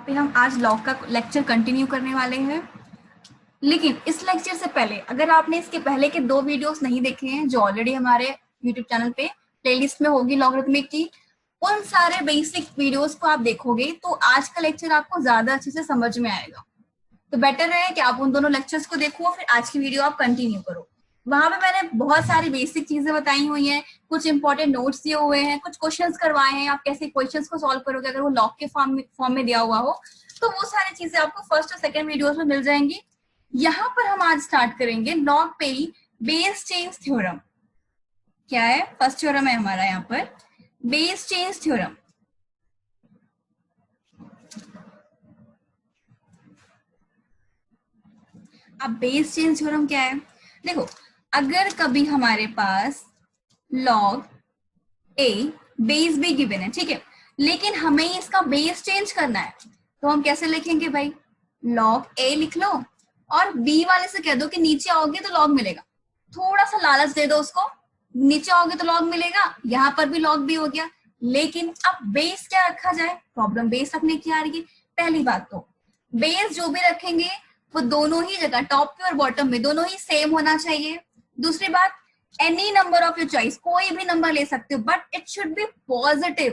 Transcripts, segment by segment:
पे हम आज लॉग का लेक्चर कंटिन्यू करने वाले हैं। लेकिन इस लेक्चर से पहले अगर आपने इसके पहले के 2 वीडियोस नहीं देखे हैं जो ऑलरेडी हमारे यूट्यूब चैनल पे प्लेलिस्ट में होगी लॉगरिथमिक की, उन सारे बेसिक वीडियोस को आप देखोगे तो आज का लेक्चर आपको ज्यादा अच्छे से समझ में आएगा। तो बेटर है कि आप उन दोनों लेक्चर्स को देखो और फिर आज की वीडियो आप कंटिन्यू करो। वहां पे मैंने बहुत सारी बेसिक चीजें बताई हुई हैं, कुछ इंपॉर्टेंट नोट्स दिए हुए हैं, कुछ क्वेश्चंस करवाए हैं, आप कैसे क्वेश्चंस को सॉल्व करोगे अगर वो लॉग के फॉर्म में दिया हुआ हो। तो वो सारी चीजें आपको फर्स्ट और सेकंड वीडियोस में मिल जाएंगी। यहाँ पर हम आज स्टार्ट करेंगे लॉग पे ही बेस चेंज थ्योरम। क्या है? फर्स्ट थ्योरम है हमारा यहाँ पर बेस चेंज थ्योरम। अब बेस चेंज थ्योरम क्या है? देखो, अगर कभी हमारे पास लॉग ए बेस भी गिवन है, ठीक है, लेकिन हमें इसका बेस चेंज करना है तो हम कैसे लिखेंगे भाई? लॉग ए लिख लो और बी वाले से कह दो कि नीचे आओगे तो लॉग मिलेगा। थोड़ा सा लालच दे दो उसको, नीचे आओगे तो लॉग मिलेगा, यहाँ पर भी लॉग भी हो गया। लेकिन अब बेस क्या रखा जाए? प्रॉब्लम बेस रखने की आ रही है। पहली बात तो बेस जो भी रखेंगे वो दोनों ही जगह टॉप पे और बॉटम में दोनों ही सेम होना चाहिए। दूसरी बात, any number of your choice, कोई भी नंबर ले सकते हो, but it should be positive.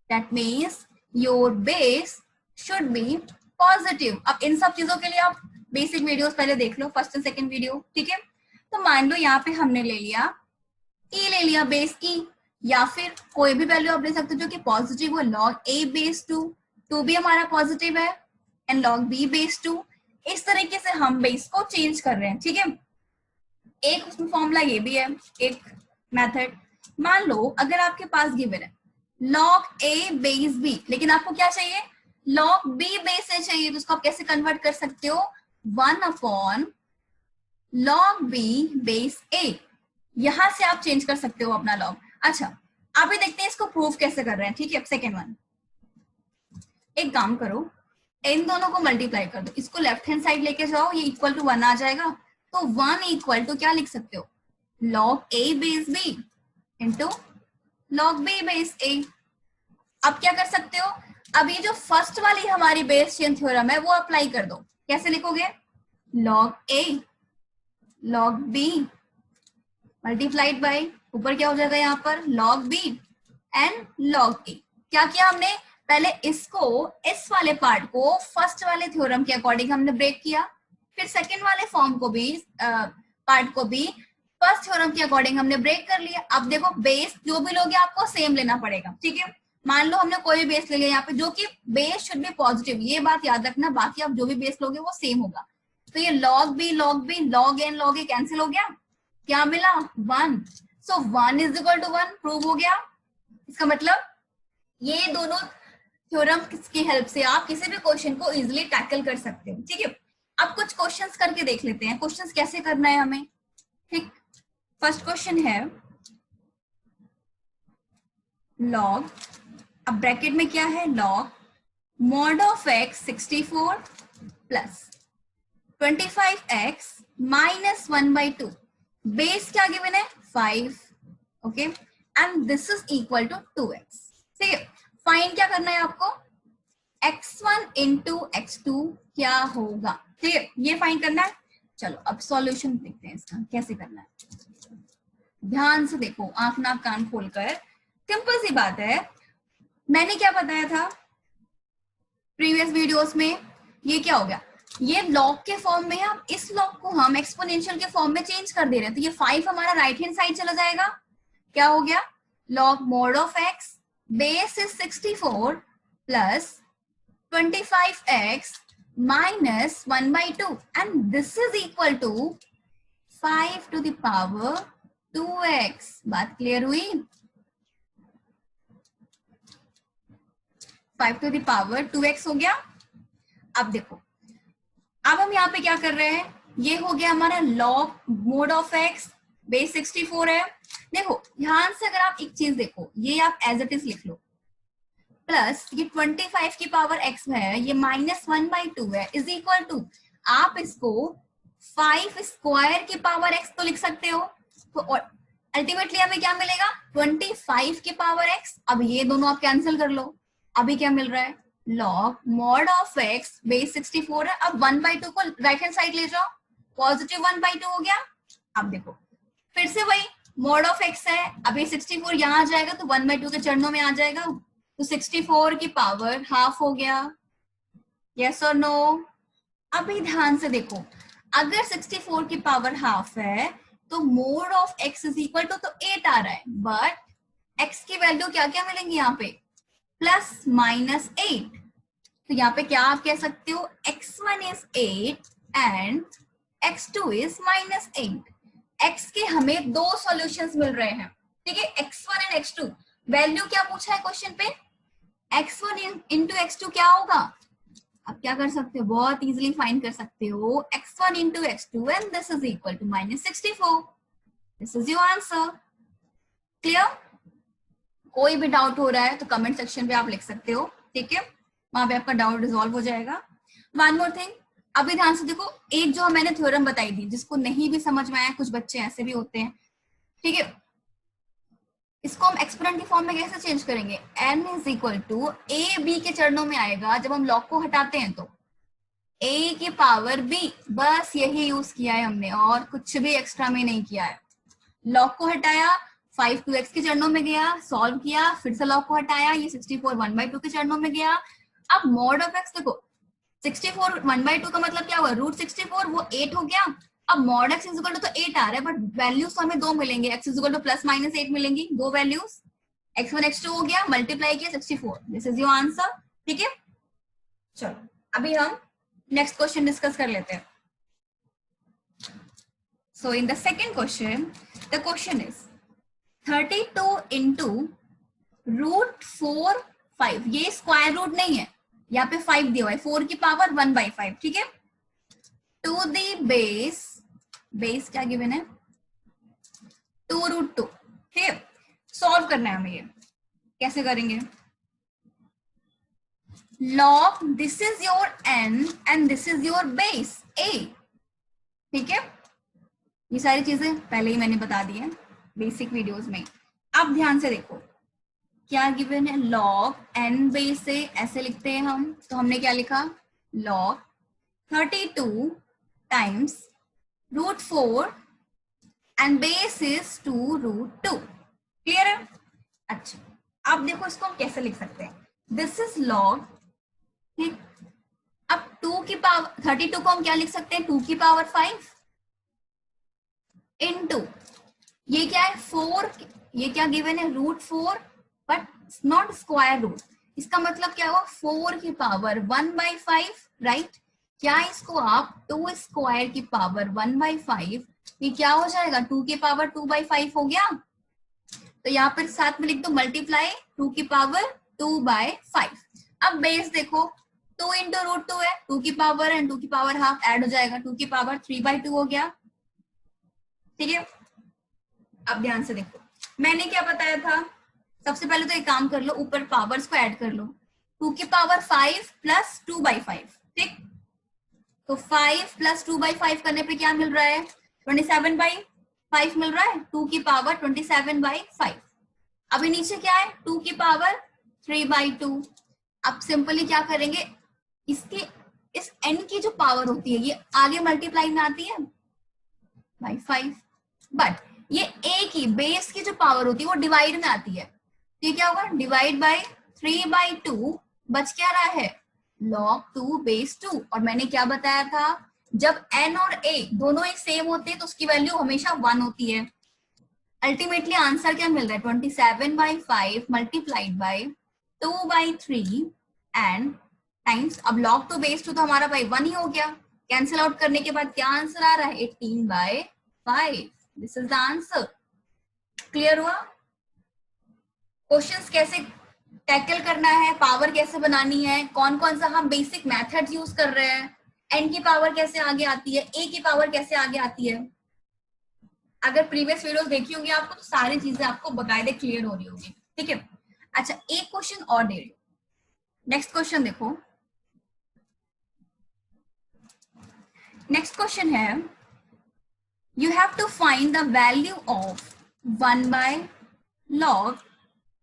That means your base should be positive. अब इन सब चीजों के लिए आप बेसिक वीडियोस पहले देख लो, फर्स्ट एंड सेकंड वीडियो, ठीक है। तो मान लो यहाँ पे हमने ले लिया ई, ले लिया बेस ई, या फिर कोई भी वैल्यू आप ले सकते हो जो कि पॉजिटिव हो। लॉग ए बेस 2 भी हमारा पॉजिटिव है, एंड लॉग बी बेस 2। इस तरीके से हम बेस को चेंज कर रहे हैं, ठीक है। एक उसमें फॉर्मूला ये भी है, एक मेथड। मान लो अगर आपके पास गिवन है लॉग ए बेस बी, लेकिन आपको क्या चाहिए? लॉग बी बेस ए चाहिए। तो उसको आप कैसे कन्वर्ट कर सकते हो? 1 अपॉन लॉग बी बेस ए। यहां से आप चेंज कर सकते हो अपना लॉग। अच्छा, अभी देखते हैं इसको प्रूफ कैसे कर रहे हैं, ठीक है। सेकेंड वन, एक काम करो, इन दोनों को मल्टीप्लाई कर दो, इसको लेफ्ट हैंड साइड लेके जाओ, ये इक्वल टू 1 आ जाएगा। तो 1 इक्वल टू क्या लिख सकते हो? Log A base B into log B base A. अब क्या कर सकते हो? अब ये जो फर्स्ट वाली हमारी बेस चेन थ्योरम है वो अप्लाई कर दो। कैसे लिखोगे? Log A log B multiplied by ऊपर क्या हो जाएगा यहाँ पर? Log B and log A. क्या किया हमने? पहले इसको, इस वाले पार्ट को फर्स्ट वाले थ्योरम के अकॉर्डिंग हमने ब्रेक किया, फिर सेकंड वाले फॉर्म को भी, पार्ट को भी फर्स्ट थ्योरम के अकॉर्डिंग हमने ब्रेक कर लिया। अब देखो, बेस जो भी लोगे आपको सेम लेना पड़ेगा, ठीक है। मान लो हमने कोई भी बेस ले लिया यहाँ पे जो कि बेस शुड बी पॉजिटिव, ये बात याद रखना। बाकी आप जो भी बेस लोगे वो सेम होगा। तो ये log B log N log A cancel हो गया, क्या मिला? 1। So 1 is equal to 1, prove हो गया। इसका मतलब ये दोनों थ्योरम की हेल्प से आप किसी भी क्वेश्चन को इजीली टैकल कर सकते हो, ठीक है। अब कुछ क्वेश्चंस करके देख लेते हैं, क्वेश्चंस कैसे करना है हमें, ठीक। फर्स्ट क्वेश्चन है लॉग, अब ब्रैकेट में क्या है? Log mod of x 64 plus 25x minus 1/2। Base क्या गिवन है? 5, okay, and this is equal to 2x, ठीक है। फाइंड क्या करना है आपको? x1 इंटू x2 क्या होगा, ठीक है, ये फाइंड करना है। चलो अब सॉल्यूशन देखते हैं इसका कैसे करना है। ध्यान से देखो, आंख नाक कान खोलकर। सिंपल सी बात है, मैंने क्या बताया था प्रीवियस वीडियोस में? ये क्या हो गया? ये लॉग के फॉर्म में है, अब इस लॉग को हम एक्सपोनेंशियल के फॉर्म में चेंज कर दे रहे हैं। तो ये 5 हमारा राइट हैंड साइड चला जाएगा। क्या हो गया? Log mod of x base is 64 plus 25x minus 1/2 and this is equal to 5 to the power 2x। बात क्लियर हुई? 5 टू द पावर 2x हो गया। अब देखो, अब हम यहाँ पे क्या कर रहे हैं? ये हो गया हमारा log mode of x base 64 है। देखो ध्यान से, अगर आप एक चीज देखो, ये आप एज इट इज लिख लो, प्लस ये 25 की पावर x है, ये माइनस 1/2 है, इज इक्वल टू, आप इसको 5 स्क्वायर की पावर x तो लिख सकते हो। तो अल्टीमेटली हमें क्या मिलेगा? 25 की पावर x। अब ये दोनों आप कैंसिल कर लो, अभी क्या मिल रहा है? Log mod of x base 64 है। अब 1/2 को राइट हैंड साइड ले जाओ, पॉजिटिव 1/2 हो गया। अब देखो फिर से वही मॉड ऑफ एक्स है, अभी 64 यहाँ आ जाएगा तो 1/2 के चरणों में आ जाएगा, तो 64 की पावर हाफ हो गया। यस और नो? अभी ध्यान से देखो, अगर 64 की पावर हाफ है तो mod of x is equal to तो 8 आ रहा है, बट x की वैल्यू क्या क्या मिलेंगी यहाँ पे, प्लस माइनस 8। तो यहाँ पे क्या आप कह सकते हो, x1 is 8 and x2 is minus 8। x के हमें दो सॉल्यूशंस मिल रहे हैं, ठीक है, x1 एंड x2। वैल्यू क्या पूछा है क्वेश्चन पे, x1 इंटू x2 क्या होगा, आप क्या कर सकते हो, बहुत इजीली फाइंड कर सकते हो, x1 into x2 and this is equal to minus 64। This is your answer. Clear? कोई भी डाउट हो रहा है तो कमेंट सेक्शन पे आप लिख सकते हो, ठीक है, वहां पे आपका डाउट रिजॉल्व हो जाएगा। वन मोर थिंग, अभी ध्यान से देखो, एक जो मैंने थ्योरम बताई थी जिसको नहीं भी समझ में आया, कुछ बच्चे ऐसे भी होते हैं, ठीक है, इसको हम एक्सपोनेंट की फॉर्म में कैसे चेंज करेंगे, n is equal to A B के चरणों में आएगा, जब हम लॉग को हटाते हैं तो a की पावर b, बस यही यूज किया है हमने और कुछ भी एक्स्ट्रा में नहीं किया है। लॉग को हटाया, 5 2x के चरणों में गया, सॉल्व किया, फिर से लॉग को हटाया, ये 64 1/2 के चरणों में गया। अब मॉड ऑफ x देखो, 64 1/2 का मतलब क्या हुआ, रूट 64, वो 8 हो गया। अब मॉड x इक्वल टू तो 8 आ रहा है, बट वैल्यूज तो हमें दो मिलेंगे, x equal two plus minus 8 मिलेंगी, दो वैल्यूज, x1 x2 हो गया, मल्टीप्लाई किया 64। दिस इज योर आंसर, ठीक है। चलो अभी हम नेक्स्ट क्वेश्चन डिस्कस कर लेते हैं। So in the second question, the question is 32 into root 4 5, ये स्क्वायर रूट नहीं है, यहाँ पे 5 दिया हुआ है, 4 की पावर 1/5, ठीक है, टू दी बेस, बेस क्या गिवन है, 2 रूट 2, ठीक है। सॉल्व करना है हमें, ये कैसे करेंगे, log this is your n and this is your base a, ठीक है, ये सारी चीजें पहले ही मैंने बता दी है बेसिक वीडियोस में। अब ध्यान से देखो क्या गिवन है, लॉग n बेस से ऐसे लिखते हैं हम, तो हमने क्या लिखा, log 32 times root 4 and base is 2 root 2। Clear है? अच्छा, अब देखो इसको हम कैसे लिख सकते हैं, दिस इज लॉग, ठीक, अब 2 की पावर 32 को हम क्या लिख सकते हैं, 2 की पावर 5 इनटू ये क्या है 4, ये क्या गिवन है root 4, but not square root, इसका मतलब क्या हुआ 4 की पावर 1/5, राइट। क्या इसको आप 2 स्क्वायर की पावर 1/5, ये क्या हो जाएगा 2 की पावर 2/5 हो गया, तो यहाँ पर साथ में लिख दो मल्टीप्लाई 2 की पावर 2/5। अब बेस देखो 2 इंटू रूट 2 है, 2 की पावर एंड 2 की पावर हाफ ऐड हो जाएगा, 2 की पावर 3/2 हो गया, ठीक है। अब ध्यान से देखो मैंने क्या बताया था, सबसे पहले तो एक काम कर लो, ऊपर पावर्स को ऐड कर लो, 2 की पावर 5 प्लस 2/5, ठीक, तो 5 प्लस 2/5 करने पे क्या मिल रहा है, 27/5 मिल रहा है, 2 की पावर 27/5। अभी नीचे क्या है 2 की पावर 3/2। अब सिंपली क्या करेंगे, इसके इस n की जो पावर होती है ये आगे मल्टीप्लाई में आती है बाई 5, बट ये a की बेस की जो पावर होती है वो डिवाइड में आती है, तो ये क्या होगा डिवाइड बाई 3/2, बच क्या रहा है log 2 बेस 2। और मैंने क्या बताया था, जब n और a दोनों एक सेम होते हैं तो उसकी वैल्यू हमेशा 1 होती है। अल्टीमेटली आंसर क्या मिल रहा है 27/5 मल्टीप्लाइड बाई 2/3 एंड टाइम्स, अब log 2 बेस 2 तो हमारा भाई 1 ही हो गया, कैंसिल आउट करने के बाद क्या आंसर आ रहा है 18/5। This is the answer. Clear हुआ? क्वेश्चंस कैसे टैकल करना है, पावर कैसे बनानी है, कौन कौन सा हम बेसिक मेथड यूज कर रहे हैं, एन की पावर कैसे आगे आती है, ए की पावर कैसे आगे आती है, अगर प्रीवियस वीडियोस देखी होंगी आपको तो सारी चीजें आपको बकायदे क्लियर हो रही होगी, ठीक है। अच्छा एक क्वेश्चन और दे रही हूँ, नेक्स्ट क्वेश्चन देखो, नेक्स्ट क्वेश्चन है you have to find the value of 1 by log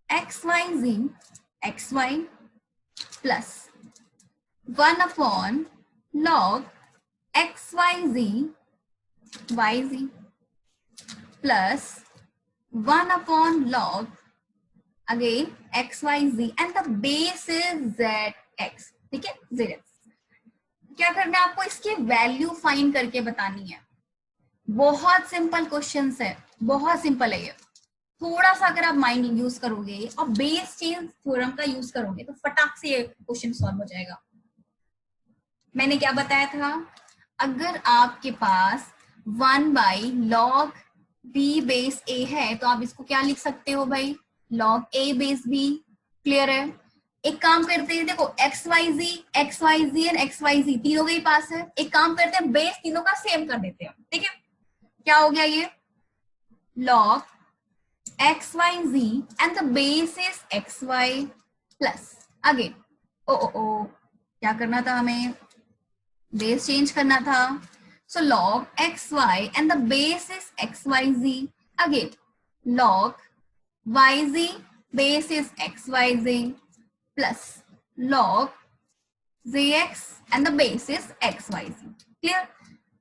xyz xy plus 1 upon log X Y Z plus 1 upon log again X Y Z and the base is Z X, ठीक है, Z x. क्या करना है आपको, इसकी value find करके बतानी है। बहुत सिंपल क्वेश्चन है, बहुत सिंपल है ये। थोड़ा सा अगर आप माइंड यूज करोगे और बेस चेंज थ्योरम का यूज करोगे तो फटाक से ये क्वेश्चन सॉल्व हो जाएगा। मैंने क्या बताया था, अगर आपके पास 1 by log B base A है तो आप इसको क्या लिख सकते हो भाई, log A base B. Clear है। एक काम करते हैं, देखो x Y Z and x Y Z तीनों के ही पास है। एक काम करते हैं, बेस तीनों का सेम कर देते हैं, ठीक है। क्या हो गया ये, log xyz and the base is xy plus again ओ क्या करना था हमें, बेस चेंज करना था। so log xy and the base is xyz again log yz base is xyz plus log zx and the base is xyz। Clear.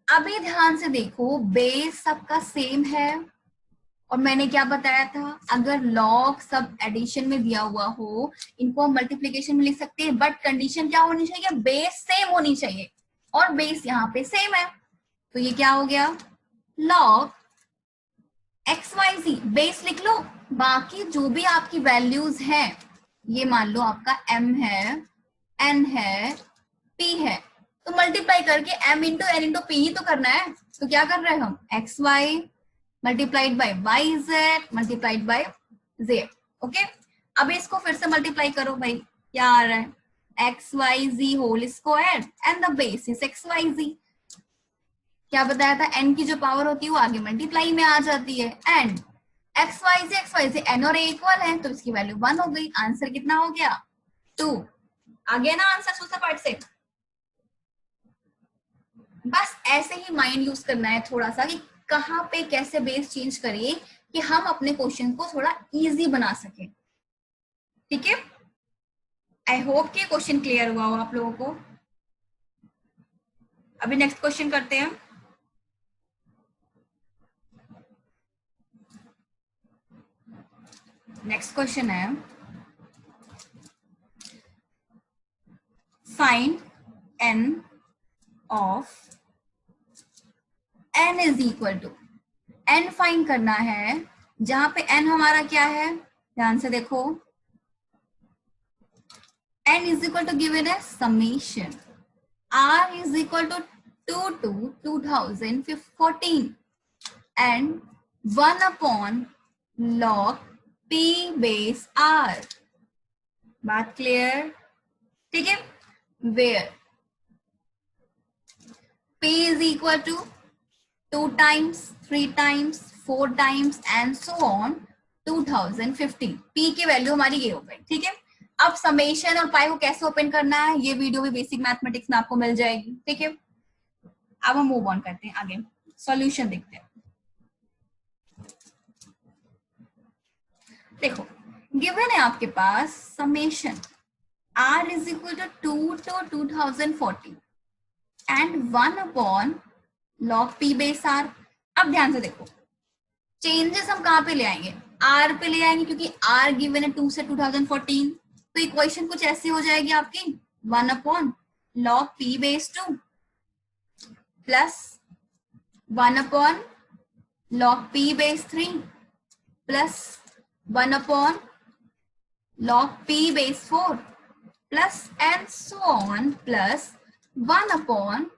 अभी ध्यान से देखो, बेस सबका सेम है और मैंने क्या बताया था, अगर लॉग सब एडिशन में दिया हुआ हो इनको हम मल्टीप्लीकेशन में लिख सकते हैं, बट कंडीशन क्या होनी चाहिए, बेस सेम होनी चाहिए और बेस यहाँ पे सेम है। तो ये क्या हो गया, लॉग एक्स वाई जी बेस लिख लो, बाकी जो भी आपकी वैल्यूज हैं, ये मान लो आपका m है, n है, p है, तो मल्टीप्लाई करके m into n into P ही तो करना है। तो क्या कर रहे हैं हम, x y multiplied by y Z multiplied by Z. Okay, अब इसको फिर से मल्टीप्लाई करो भाई, क्या आ रहा है, x Y Z whole square and the base is x Y Z. क्या बताया था, n की जो पावर होती है वो आगे मल्टीप्लाई में आ जाती है and x Y Z n और a इक्वल है तो इसकी वैल्यू 1 हो गई। आंसर कितना हो गया, 2 आ गया ना आंसर दूसरे पार्ट से। बस ऐसे ही माइंड यूज करना है थोड़ा सा कि कहाँ पे कैसे बेस चेंज करिए कि हम अपने क्वेश्चन को थोड़ा इजी बना सके। ठीक है, आई होप कि क्वेश्चन क्लियर हुआ हो आप लोगों को। अभी नेक्स्ट क्वेश्चन करते हैं। नेक्स्ट क्वेश्चन है, find n of n is equal to, n find करना है जहां पे n हमारा क्या है, ध्यान से देखो, n is equal to given as summation r is equal to 2 to 2014 and 1 upon log p base r। बात क्लियर, ठीक है। where p is equal to 2 times 3 times 4 times and so on 2015, p की value हमारी ये हो गई, ठीक है। अब समेशन और पाई को कैसे ओपन करना है ये वीडियो भी बेसिक मैथमेटिक्स में आपको मिल जाएगी, ठीक है। अब हम मूव ऑन करते हैं आगे, सॉल्यूशन देखते हैं। देखो गिवन है आपके पास summation r is equal to 2 to 2040 and 1 upon log p base r। अब ध्यान से देखो, चेंजेस हम कहां पे ले आएंगे, r पे ले आएंगे क्योंकि r गिवन है 2 से 2014, तो इक्वेशन कुछ ऐसी हो जाएगी आपकी 1 upon log p base 2 plus 1 upon log p base 3 plus 1 upon log p base 4 plus and so on plus 1 upon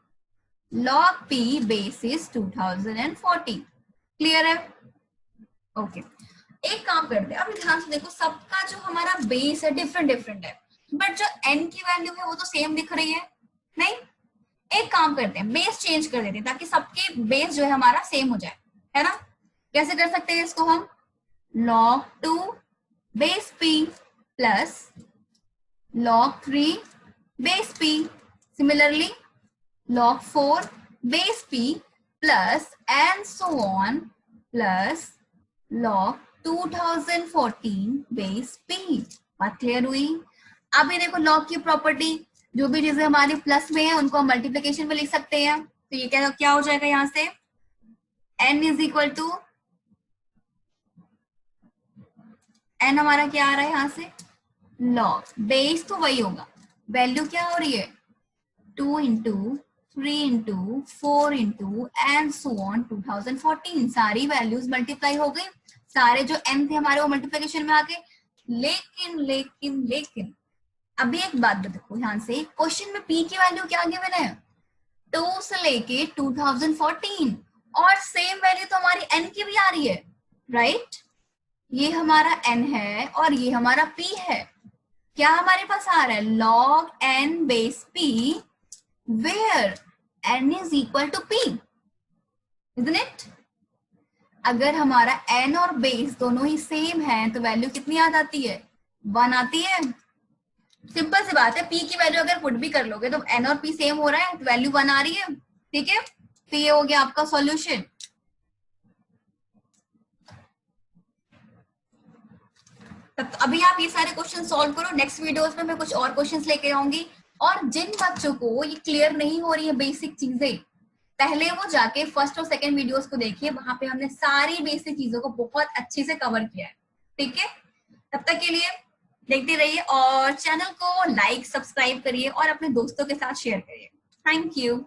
log p base is 2040। Clear है, ओके। एक काम करते हैं, अभी ध्यान से देखो, सबका जो हमारा बेस है डिफरेंट है, बट जो n की वैल्यू है वो तो सेम दिख रही है, नहीं। एक काम करते हैं, बेस चेंज कर देते हैं ताकि सबके बेस जो है हमारा सेम हो जाए, है ना। कैसे कर सकते हैं इसको हम, log 2 base p plus log 3 base p, similarly log 4 base p plus and so on plus log 2014 base p। बात क्लियर हुई। अब ये देखो log की प्रॉपर्टी, जो भी चीजें हमारी प्लस में है उनको हम मल्टीप्लीकेशन में लिख सकते हैं। तो ये क्या क्या हो जाएगा यहाँ से, n is equal to, n हमारा क्या आ रहा है यहाँ से, लॉग, बेस तो वही होगा, वैल्यू क्या हो रही है 2 into 3 into 4 into and so on 2014, सारी वैल्यूज मल्टीप्लाई हो गई, सारे जो n थे हमारे वो मल्टीप्लीकेशन में आ गए। लेकिन लेकिन लेकिन अभी एक बात देखो, ध्यान से क्वेश्चन में p की वैल्यू क्या गिवन है 2 से लेके 2014, और सेम वैल्यू तो हमारी n की भी आ रही है, राइट? ये हमारा n है और ये हमारा p है। क्या हमारे पास आ रहा है log n base p, where n is equal to p, isn't it? अगर हमारा n और बेस दोनों ही सेम है तो वैल्यू कितनी आ जाती है, 1 आती है। सिंपल सी बात है, p की वैल्यू अगर पुट भी कर लोगे तो n और p सेम हो रहा है तो वैल्यू 1 आ रही है, ठीक है? तो ये हो गया आपका सॉल्यूशन। तब अभी आप ये सारे क्वेश्चन सॉल्व करो, नेक्स्ट वीडियोस में मैं कुछ और क्वेश्चंस लेके आऊंगी। और जिन बच्चों को ये क्लियर नहीं हो रही है बेसिक चीजें, पहले वो जाके फर्स्ट और सेकंड वीडियोस को देखिए, वहां पे हमने सारी बेसिक चीजों को बहुत अच्छे से कवर किया है, ठीक है? तब तक के लिए देखते रहिए और चैनल को लाइक सब्सक्राइब करिए और अपने दोस्तों के साथ शेयर करिए। Thank you.